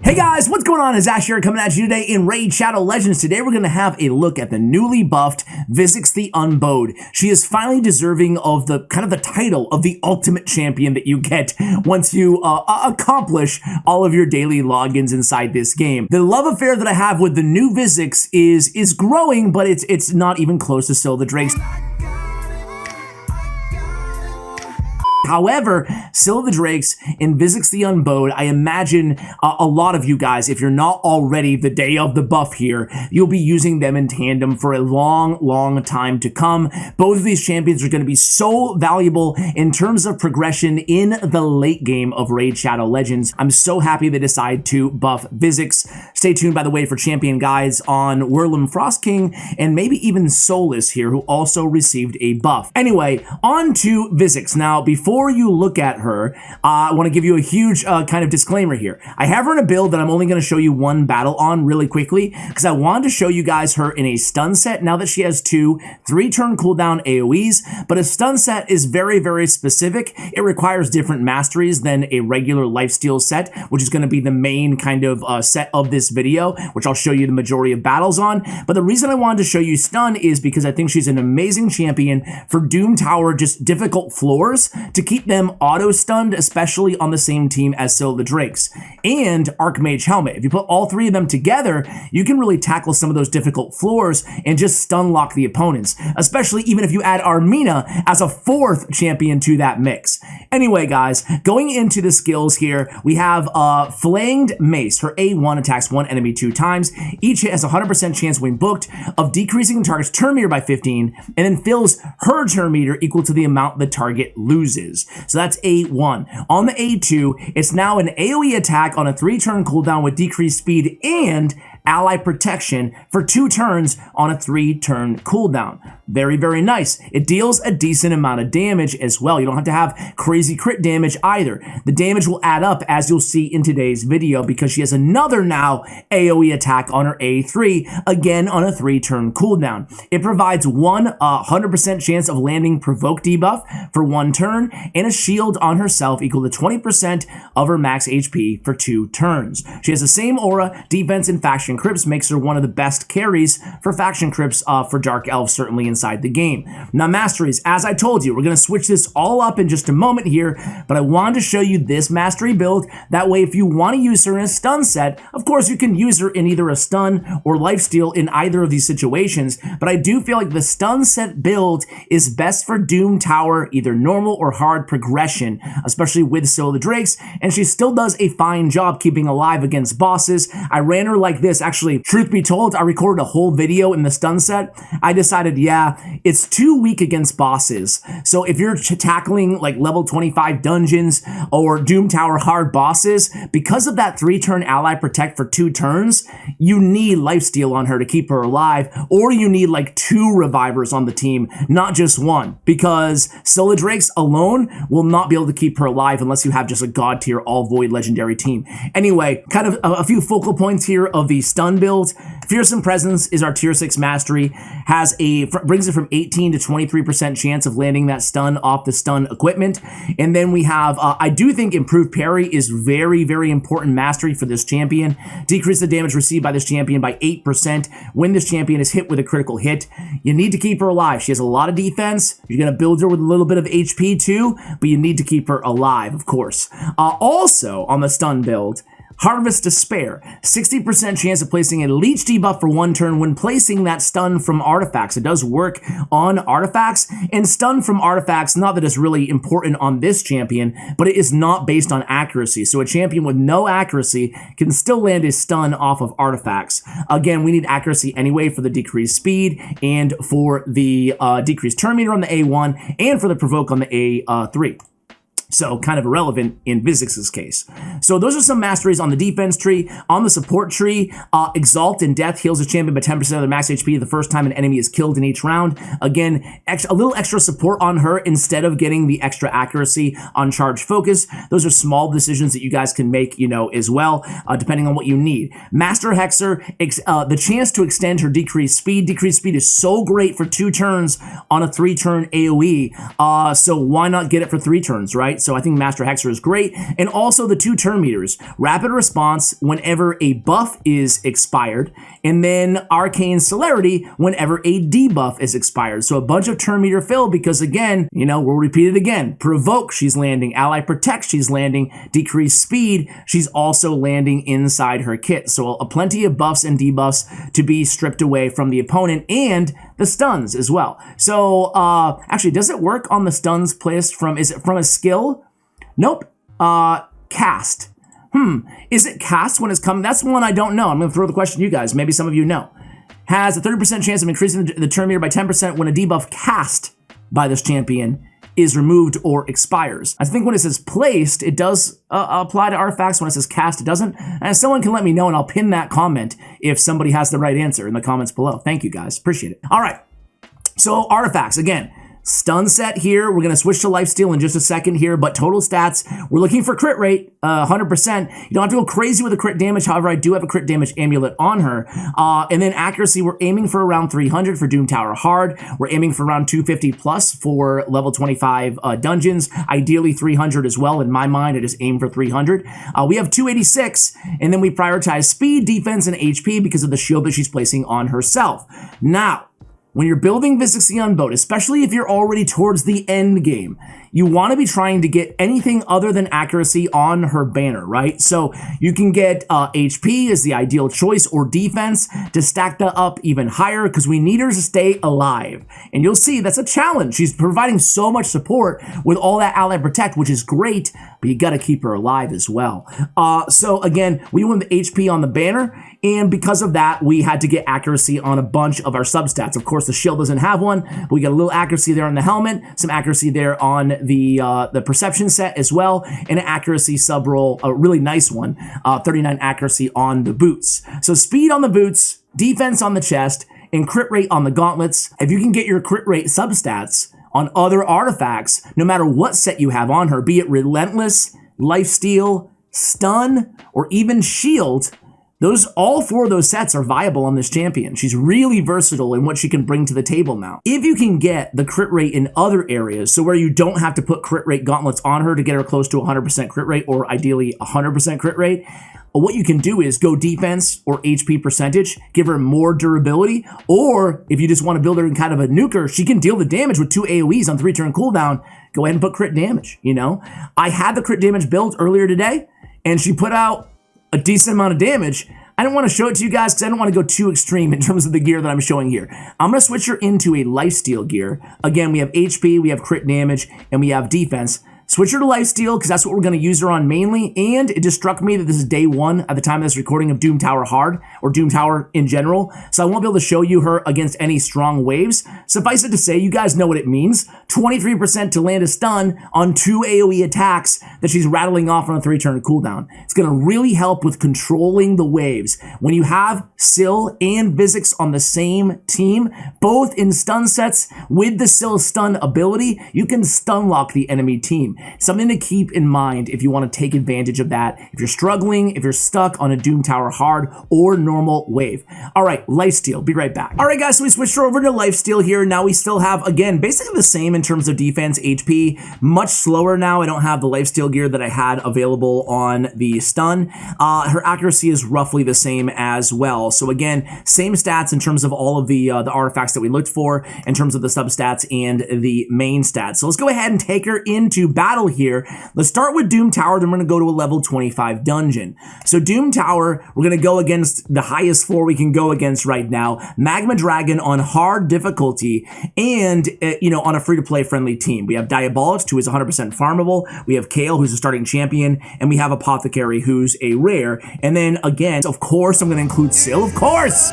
Hey guys, what's going on? It's Ash here coming at you today in Raid Shadow Legends. Today we're going to have a look at the newly buffed Visix the Unbowed. She is finally deserving of the title of the ultimate champion that you get once you accomplish all of your daily logins inside this game. The love affair that I have with the new Visix is growing, but it's not even close to Scyl the Drake's. However, Scyl the Drakes and Visix the Unbowed, I imagine a lot of you guys, if you're not already the day of the buff here, you'll be using them in tandem for a long time to come. Both of these champions are going to be so valuable in terms of progression in the late game of Raid Shadow Legends. I'm so happy they decide to buff Visix. Stay tuned, by the way, for champion guides on Whirlem Frost King and maybe even Solus here, who also received a buff. Anyway, on to Visix. Now, before you look at her, I want to give you a huge kind of disclaimer here. I have her in a build that I'm only going to show you one battle on really quickly because I wanted to show you guys her in a stun set now that she has 2 3-turn cooldown AoEs, but a stun set is very specific. It requires different masteries than a regular Lifesteal set, which is going to be the main kind of set of this video, which I'll show you the majority of battles on. But the reason I wanted to show you stun is because I think she's an amazing champion for Doom Tower, just difficult floors, to keep them auto-stunned, especially on the same team as Scyl the Drakes. And Archmage Helmet. If you put all 3 of them together, you can really tackle some of those difficult floors and just stun lock the opponents, especially even if you add Armina as a 4th champion to that mix. Anyway, guys, going into the skills here, we have Flanged Mace. Her A1 attacks 1 enemy 2 times. Each hit has a 100% chance when booked of decreasing the target's turn meter by 15, and then fills her turn meter equal to the amount the target loses. So that's A1. On the A2, it's now an AoE attack on a 3-turn cooldown with decreased speed and ally protection for 2 turns on a 3-turn cooldown. Very nice. It deals a decent amount of damage as well. You don't have to have crazy crit damage either. The damage will add up, as you'll see in today's video, because she has another now AoE attack on her A3, again on a 3-turn cooldown. It provides 100% chance of landing provoke debuff for 1 turn and a shield on herself equal to 20% of her max HP for 2 turns. She has the same aura, defense, and faction crypts, makes her one of the best carries for faction crypts for Dark Elves, certainly inside the game. Now, Masteries, as I told you, we're going to switch this all up in just a moment here, but I wanted to show you this Mastery build. That way, if you want to use her in a stun set, of course, you can use her in either a stun or lifesteal in either of these situations, but I do feel like the stun set build is best for Doom Tower, either normal or hard progression, especially with Scyl the Drakes, and she still does a fine job keeping alive against bosses. I ran her like this. Actually, truth be told, I recorded a whole video in the stun set. I decided, yeah, it's too weak against bosses. So if you're tackling like level 25 dungeons or Doom Tower hard bosses, because of that 3-turn ally protect for 2 turns, you need lifesteal on her to keep her alive, or you need like 2 revivers on the team, not just 1, because Scyl the Drakes alone will not be able to keep her alive unless you have just a god tier all void legendary team. Anyway, kind of a few focal points here of the stun build. Fearsome Presence is our tier 6 mastery, brings it from 18 to 23% chance of landing that stun off the stun equipment. And then we have, I do think Improved Parry is very important mastery for this champion. Decrease the damage received by this champion by 8% when this champion is hit with a critical hit. You need to keep her alive. She has a lot of defense. You're going to build her with a little bit of HP too, but you need to keep her alive, of course. Also, on the stun build, Harvest Despair, 60% chance of placing a leech debuff for 1 turn when placing that stun from artifacts. It does work on artifacts, and stun from artifacts, not that it's really important on this champion, but it is not based on accuracy. So a champion with no accuracy can still land a stun off of artifacts. Again, we need accuracy anyway for the decreased speed and for the decreased turn meter on the A1 and for the provoke on the A3. So kind of irrelevant in Visix's case. So those are some masteries on the defense tree. On the support tree, Exalt in Death heals a champion by 10% of their max HP the first time an enemy is killed in each round. Again, a little extra support on her instead of getting the extra accuracy on Charge Focus. Those are small decisions that you guys can make, as well, depending on what you need. Master Hexer, the chance to extend her decreased speed. Decreased speed is so great for 2 turns on a 3-turn AoE. So why not get it for 3 turns, right? right? So I think Master Hexer is great. And also the 2 turn meters. Rapid response whenever a buff is expired, and then Arcane Celerity whenever a debuff is expired. So a bunch of turn meter fill because, again, you know, we'll repeat it again. Provoke, she's landing. Ally Protect, she's landing. Decrease Speed, she's also landing inside her kit. So plenty of buffs and debuffs to be stripped away from the opponent, and the stuns as well. So actually, does it work on the stuns placed from, is it from a skill? Nope. Cast. Is it cast when it's coming? That's one I don't know. I'm going to throw the question to you guys. Maybe some of you know. Has a 30% chance of increasing the turn meter by 10% when a debuff cast by this champion is removed or expires. I think when it says placed, it does apply to artifacts. When it says cast, it doesn't. And someone can let me know, and I'll pin that comment if somebody has the right answer in the comments below. Thank you, guys. Appreciate it. All right. So artifacts, again, stun set here. We're going to switch to Lifesteal in just a second here, but total stats, we're looking for crit rate, 100%. You don't have to go crazy with the crit damage. However, I do have a crit damage amulet on her. And then accuracy, we're aiming for around 300 for Doom Tower Hard. We're aiming for around 250 plus for level 25 dungeons. Ideally 300 as well. In my mind, I just aim for 300. We have 286, and then we prioritize speed, defense, and HP because of the shield that she's placing on herself. Now, when you're building Visix the Unbowed, especially if you're already towards the end game, you want to be trying to get anything other than accuracy on her banner, right? So you can get HP is the ideal choice, or defense to stack that up even higher because we need her to stay alive. And you'll see that's a challenge. She's providing so much support with all that ally protect, which is great, but you got to keep her alive as well. So again, we want the HP on the banner, and because of that, we had to get accuracy on a bunch of our substats. Of course, the shield doesn't have one, but we got a little accuracy there on the helmet, some accuracy there on the perception set as well, and an accuracy sub roll, a really nice one, 39 accuracy on the boots. So speed on the boots, defense on the chest, and crit rate on the gauntlets. If you can get your crit rate substats on other artifacts, no matter what set you have on her, be it Relentless, Lifesteal, Stun, or even Shield, all 4 of those sets are viable on this champion. She's really versatile in what she can bring to the table now. If you can get the crit rate in other areas, so where you don't have to put crit rate gauntlets on her to get her close to 100% crit rate, or ideally 100% crit rate, what you can do is go defense or HP percentage, give her more durability, or if you just want to build her in kind of a nuker, she can deal the damage with 2 AoEs on 3-turn cooldown. Go ahead and put crit damage, you know? I had the crit damage built earlier today, and she put out a decent amount of damage. I don't want to show it to you guys because I don't want to go too extreme in terms of the gear that I'm showing here. I'm going to switch her into a Lifesteal gear. Again, we have HP, we have crit damage, and we have defense. Switch her to Lifesteal because that's what we're going to use her on mainly, and it just struck me that this is day 1 at the time of this recording of Doom Tower Hard, or Doom Tower in general, so I won't be able to show you her against any strong waves. Suffice it to say, you guys know what it means. 23% to land a stun on 2 AoE attacks that she's rattling off on a 3-turn cooldown. It's going to really help with controlling the waves. When you have Scyl and Visix on the same team, both in stun sets with the Scyl stun ability, you can stun lock the enemy team. Something to keep in mind if you want to take advantage of that, if you're struggling, if you're stuck on a Doom Tower Hard or normal wave. All right, Lifesteal, be right back. All right, guys, so we switched over to Lifesteal here. Now we still have, again, basically the same in terms of defense, HP, much slower now. I don't have the Lifesteal gear that I had available on the stun. Her accuracy is roughly the same as well. So again, same stats in terms of all of the artifacts that we looked for, in terms of the substats and the main stats. So let's go ahead and take her into battle here. Let's start with Doom Tower, then we're going to go to a level 25 dungeon. So Doom Tower, we're going to go against the highest 4 we can go against right now, Magma Dragon on hard difficulty, and on a free-to-play friendly team. We have Diabolics, who is 100% farmable. We have Kale, who's a starting champion, and we have Apothecary, who's a rare. And then again, of course, I'm going to include Scyl, of course.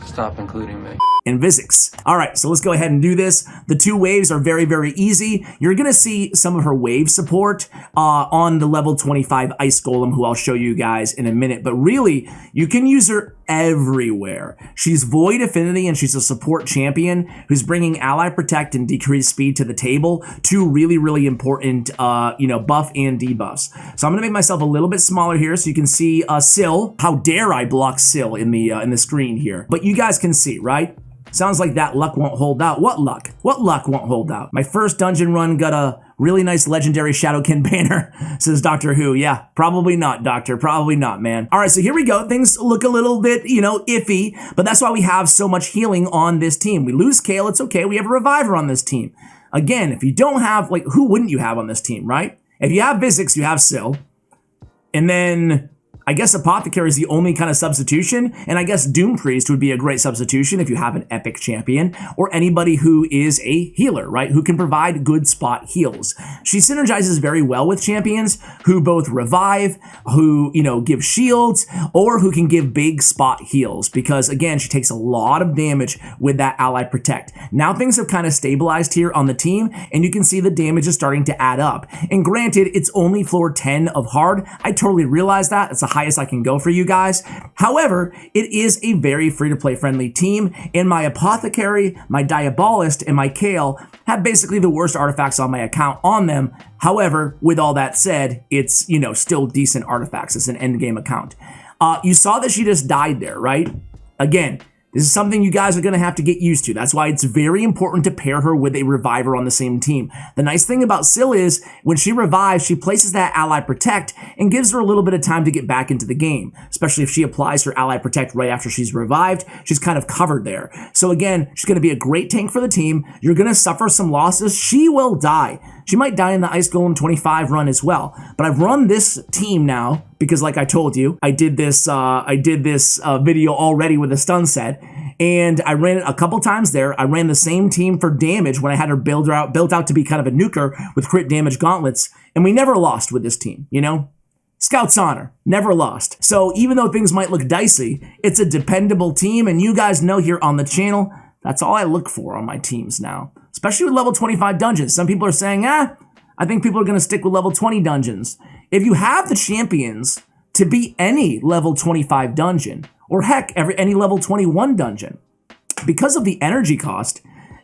Stop including me. And Visix. All right, so let's go ahead and do this. The 2 waves are very, very easy. You're gonna see some of her wave support on the level 25 Ice Golem, who I'll show you guys in a minute, but really, you can use her everywhere. She's Void Affinity, and she's a support champion who's bringing Ally Protect and Decrease Speed to the table, 2 really, really important, buff and debuffs. So I'm gonna make myself a little bit smaller here so you can see Scyl. How dare I block Scyl in the screen here? But you guys can see, right? Sounds like that luck won't hold out. What luck? What luck won't hold out? My first dungeon run got a really nice legendary Shadowkin banner, says Doctor Who. Yeah, probably not, Doctor. Probably not, man. All right, so here we go. Things look a little bit, iffy, but that's why we have so much healing on this team. We lose Kale, it's okay. We have a reviver on this team. Again, if you don't have, who wouldn't you have on this team, right? If you have Visix, you have Scyl. And then I guess Apothecary is the only kind of substitution, and I guess Doom Priest would be a great substitution if you have an epic champion or anybody who is a healer, right? Who can provide good spot heals. She synergizes very well with champions who both revive, who, give shields, or who can give big spot heals because, again, she takes a lot of damage with that ally protect. Now things have kind of stabilized here on the team, and you can see the damage is starting to add up. And granted, it's only floor 10 of hard. I totally realize that. It's a highest I can go for you guys. However, it is a very free-to-play friendly team, and my Apothecary, my Diabolist, and my Kale have basically the worst artifacts on my account on them. However, with all that said, it's, still decent artifacts. It's an endgame account. You saw that she just died there, right? Again, this is something you guys are going to have to get used to. That's why it's very important to pair her with a reviver on the same team. The nice thing about Scyl is when she revives, she places that ally protect and gives her a little bit of time to get back into the game, especially if she applies her ally protect right after she's revived. She's kind of covered there. So again, she's going to be a great tank for the team. You're going to suffer some losses. She will die. She might die in the Ice Golem 25 run as well. But I've run this team now because, like I told you, I did this video already with a stun set, and I ran it a couple times there. I ran the same team for damage when I had her built out to be kind of a nuker with crit damage gauntlets, and we never lost with this team, Scout's honor, never lost. So even though things might look dicey, it's a dependable team, and you guys know here on the channel, that's all I look for on my teams now, especially with level 25 dungeons. Some people are saying, I think people are going to stick with level 20 dungeons. If you have the champions to beat any level 25 dungeon, or heck, any level 21 dungeon, because of the energy cost,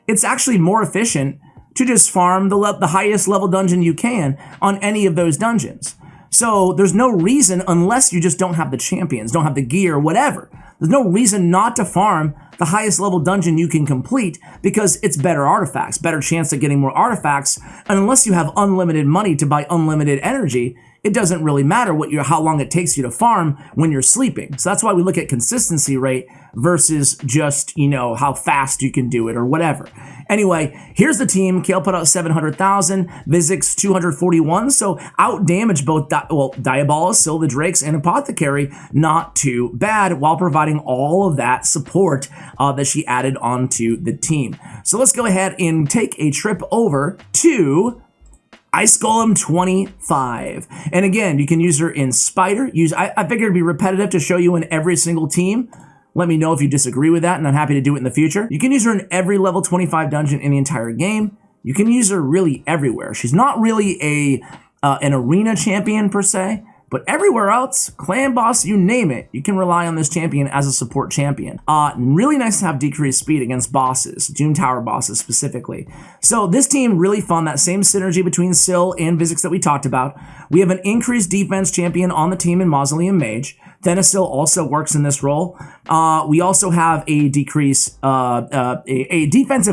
it's actually more efficient to just farm the highest level dungeon you can on any of those dungeons. So there's no reason, unless you just don't have the champions, don't have the gear, whatever. There's no reason not to farm the highest level dungeon you can complete because it's better artifacts, better chance of getting more artifacts. And unless you have unlimited money to buy unlimited energy, it doesn't really matter how long it takes you to farm when you're sleeping. So that's why we look at consistency rate versus just, how fast you can do it or whatever. Anyway, here's the team. Kale put out 700,000, Visix 241, so out damaged both Diabolist, Scyl the Drakes, and Apothecary, not too bad, while providing all of that support that she added onto the team. So let's go ahead and take a trip over to Ice Golem 25. And again, you can use her in Spider. I figured it'd be repetitive to show you in every single team. Let me know if you disagree with that, and I'm happy to do it in the future. You can use her in every level 25 dungeon in the entire game. You can use her really everywhere. She's not really an arena champion per se, but everywhere else, clan boss, you name it, you can rely on this champion as a support champion. Really nice to have decreased speed against bosses, Doom Tower bosses specifically. So this team really found that same synergy between Scyl and Visix that we talked about. We have an increased defense champion on the team in Mausoleum Mage. Thenasil also works in this role. We also have a defensive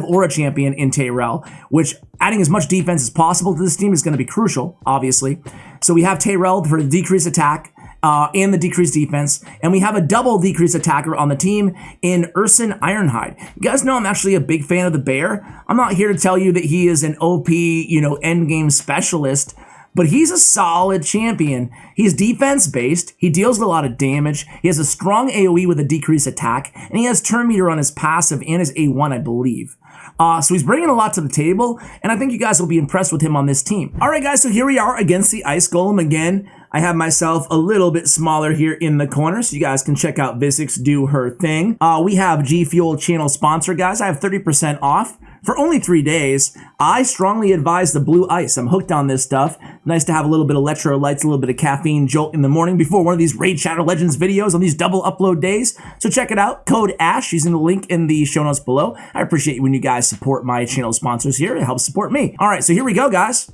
aura champion in Tyrell, which adding as much defense as possible to this team is going to be crucial, obviously. So we have Tyrell for the decreased attack and the decreased defense, and we have a double decreased attacker on the team in Urson Ironhide. You guys know I'm actually a big fan of the bear. I'm not here to tell you that he is an OP, endgame specialist, but he's a solid champion. He's defense-based, he deals a lot of damage, he has a strong AoE with a decreased attack, and he has turn meter on his passive and his A1, I believe. So he's bringing a lot to the table, and I think you guys will be impressed with him on this team. All right, guys, so here we are against the Ice Golem again. I have myself a little bit smaller here in the corner, so you guys can check out Visix do her thing. We have GFUEL channel sponsor, guys. I have 30% off for only 3 days. I strongly advise the blue ice. I'm hooked on this stuff. Nice to have a little bit of electrolytes, a little bit of caffeine jolt in the morning before one of these Raid Shadow Legends videos on these double upload days. So check it out. Code ASH using the link in the show notes below. I appreciate when you guys support my channel sponsors here. It helps support me. All right, so here we go, guys.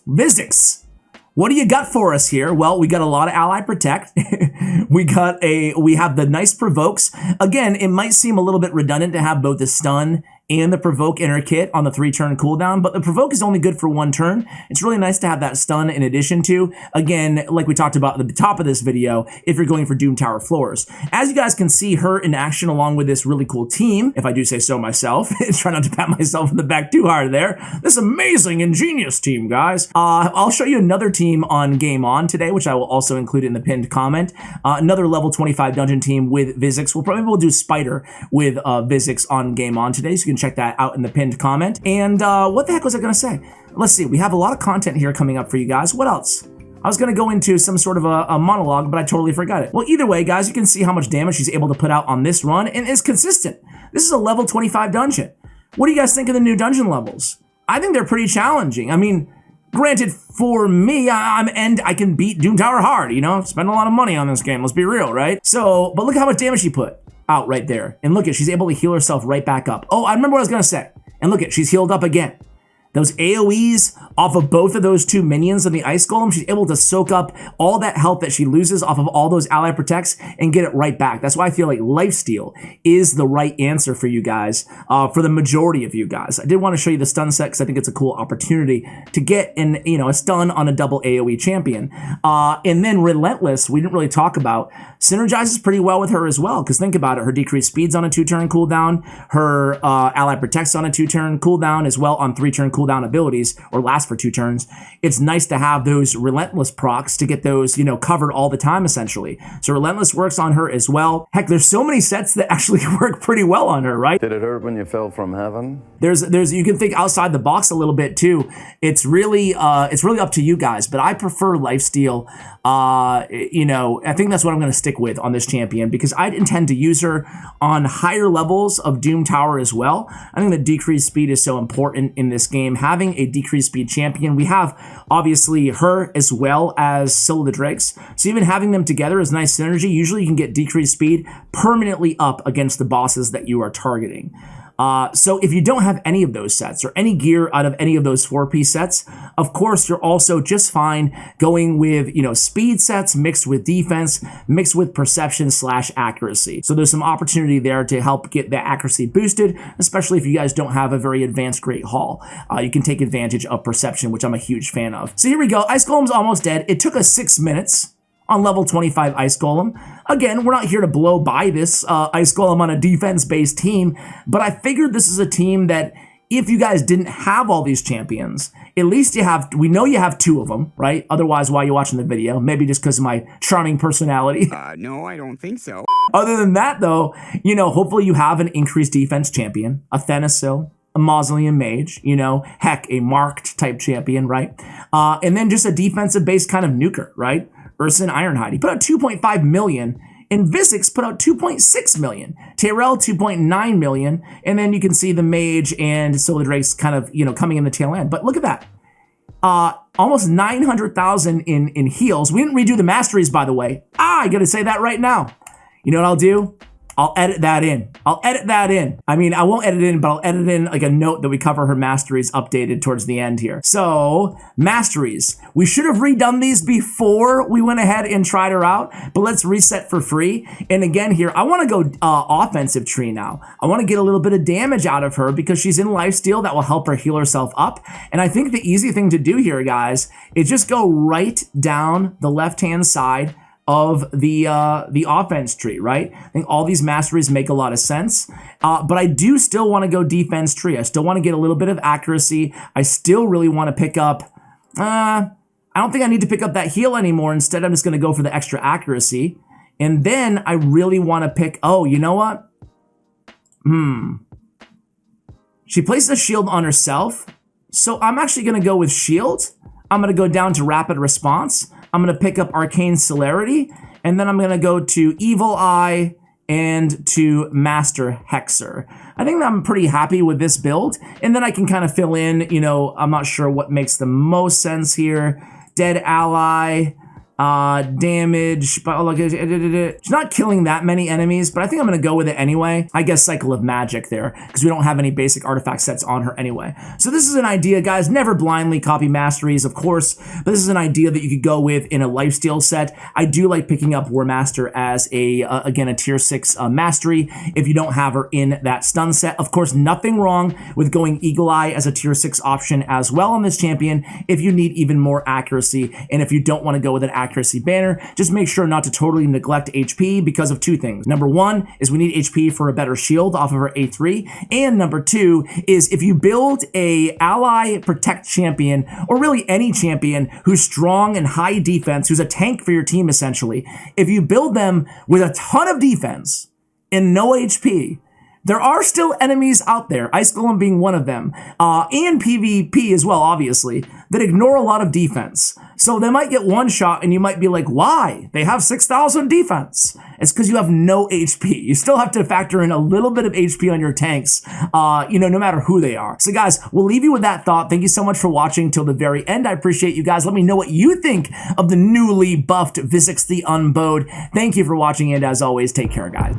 Visix. What do you got for us here? Well, we got a lot of ally protect. we have the nice provokes. Again, it might seem a little bit redundant to have both the stun and the provoke inner kit on the 3-turn cooldown, but the provoke is only good for 1 turn. It's really nice to have that stun in addition to, again, like we talked about at the top of this video, if you're going for Doom Tower floors. As you guys can see her in action along with this really cool team, if I do say so myself, try not to pat myself in the back too hard there. This amazing, ingenious team, guys. I'll show you another team on Game On today, which I will also include in the pinned comment. Another level 25 dungeon team with Visix. We'll do Spider with Visix on Game On today, so you can check that out in the pinned comment. And what the heck was I going to say? Let's see. We have a lot of content here coming up for you guys. What else? I was going to go into some sort of a monologue, but I totally forgot it. Well, either way, guys, you can see how much damage she's able to put out on this run, and it's consistent. This is a level 25 dungeon. What do you guys think of the new dungeon levels? I think they're pretty challenging. I mean, granted, for me, I can beat Doom Tower hard, you know? Spend a lot of money on this game, let's be real, right? So, but look how much damage she put out right there. And look at, she's able to heal herself right back up. Oh, I remember what I was gonna say. And look at, she's healed up again. Those AoEs off of both of those 2 minions of the Ice Golem, she's able to soak up all that health that she loses off of all those ally protects and get it right back. That's why I feel like Lifesteal is the right answer for you guys, for the majority of you guys. I did want to show you the stun set because I think it's a cool opportunity to get a stun on a double AoE champion. And then Relentless, we didn't really talk about, synergizes pretty well with her as well, because think about it, her decreased speeds on a 2-turn cooldown, her ally protects on a 2-turn cooldown as well on 3-turn cooldown abilities, or last for 2 turns. It's nice to have those Relentless procs to get those, covered all the time essentially. So Relentless works on her as well. Heck, there's so many sets that actually work pretty well on her, right? Did it hurt when you fell from heaven? There's you can think outside the box a little bit too. It's really up to you guys, but I prefer Lifesteal. I think that's what I'm going to stick with on this champion because I intend to use her on higher levels of Doom Tower as well. I think the decreased speed is so important in this game. Having a decreased speed champion, we have obviously her as well as Scyl the Drakes. So even having them together is nice synergy. Usually you can get decreased speed permanently up against the bosses that you are targeting. So if you don't have any of those sets or any gear out of any of those 4-piece sets, of course, you're also just fine going with, speed sets mixed with defense, mixed with perception / accuracy. So there's some opportunity there to help get that accuracy boosted, especially if you guys don't have a very advanced Great Hall. You can take advantage of perception, which I'm a huge fan of. So here we go. Ice Golem's almost dead. It took us 6 minutes on level 25 Ice Golem. Again, we're not here to blow by this Ice Golem on a defense-based team, but I figured this is a team that if you guys didn't have all these champions, at least we know you have 2 of them, right? Otherwise, why are you watching the video? Maybe just because of my charming personality. No, I don't think so. Other than that, though, hopefully you have an increased defense champion, a Scyl, a Mausoleum Mage, heck, a marked type champion, right? And then just a defensive-based kind of nuker, right? Urson Ironhide. He put out 2.5 million, and Visix put out 2.6 million. Tyrell 2.9 million, and then you can see the Mage and Scyl the Drakes kind of, coming in the tail end. But look at that. Almost 900,000 in heals. We didn't redo the Masteries, by the way. I gotta say that right now. You know what I'll do? I'll edit that in. I mean, I won't edit it in, but I'll edit in like a note that we cover her Masteries updated towards the end here. So, Masteries. We should have redone these before we went ahead and tried her out, but let's reset for free. And again here, I want to go offensive tree now. I want to get a little bit of damage out of her because she's in Lifesteal. That will help her heal herself up. And I think the easy thing to do here, guys, is just go right down the left-hand side of the offense tree, right? I think all these masteries make a lot of sense, but I do still want to go defense tree. I still want to get a little bit of accuracy. I still really want to pick up, I don't think I need to pick up that heal anymore. Instead, I'm just going to go for the extra accuracy. And then I really want to pick, oh, you know what? She places a shield on herself. So I'm actually going to go with shield. I'm going to go down to rapid response. I'm going to pick up Arcane Celerity, and then I'm going to go to Evil Eye and to Master Hexer. I think I'm pretty happy with this build, and then I can kind of fill in, I'm not sure what makes the most sense here. Dead Ally, Damage, but look, it's not killing that many enemies, but I think I'm gonna go with it anyway. I guess Cycle of Magic there, because we don't have any basic artifact sets on her anyway. So this is an idea, guys. Never blindly copy Masteries, of course, but this is an idea that you could go with in a Lifesteal set. I do like picking up War Master as again, a tier 6 Mastery if you don't have her in that stun set. Of course, nothing wrong with going Eagle Eye as a tier 6 option as well on this champion if you need even more accuracy, and if you don't want to go with an accuracy banner, just make sure not to totally neglect HP because of 2 things. Number 1 is we need HP for a better shield off of our A3, and number 2 is if you build a ally protect champion, or really any champion who's strong and high defense, who's a tank for your team essentially, if you build them with a ton of defense and no HP, there are still enemies out there, Ice Golem being one of them, and PvP as well, obviously, that ignore a lot of defense. So they might get one shot and you might be like, why? They have 6,000 defense. It's because you have no HP. You still have to factor in a little bit of HP on your tanks, no matter who they are. So guys, we'll leave you with that thought. Thank you so much for watching till the very end. I appreciate you guys. Let me know what you think of the newly buffed Visix the Unbowed. Thank you for watching, and as always, take care, guys.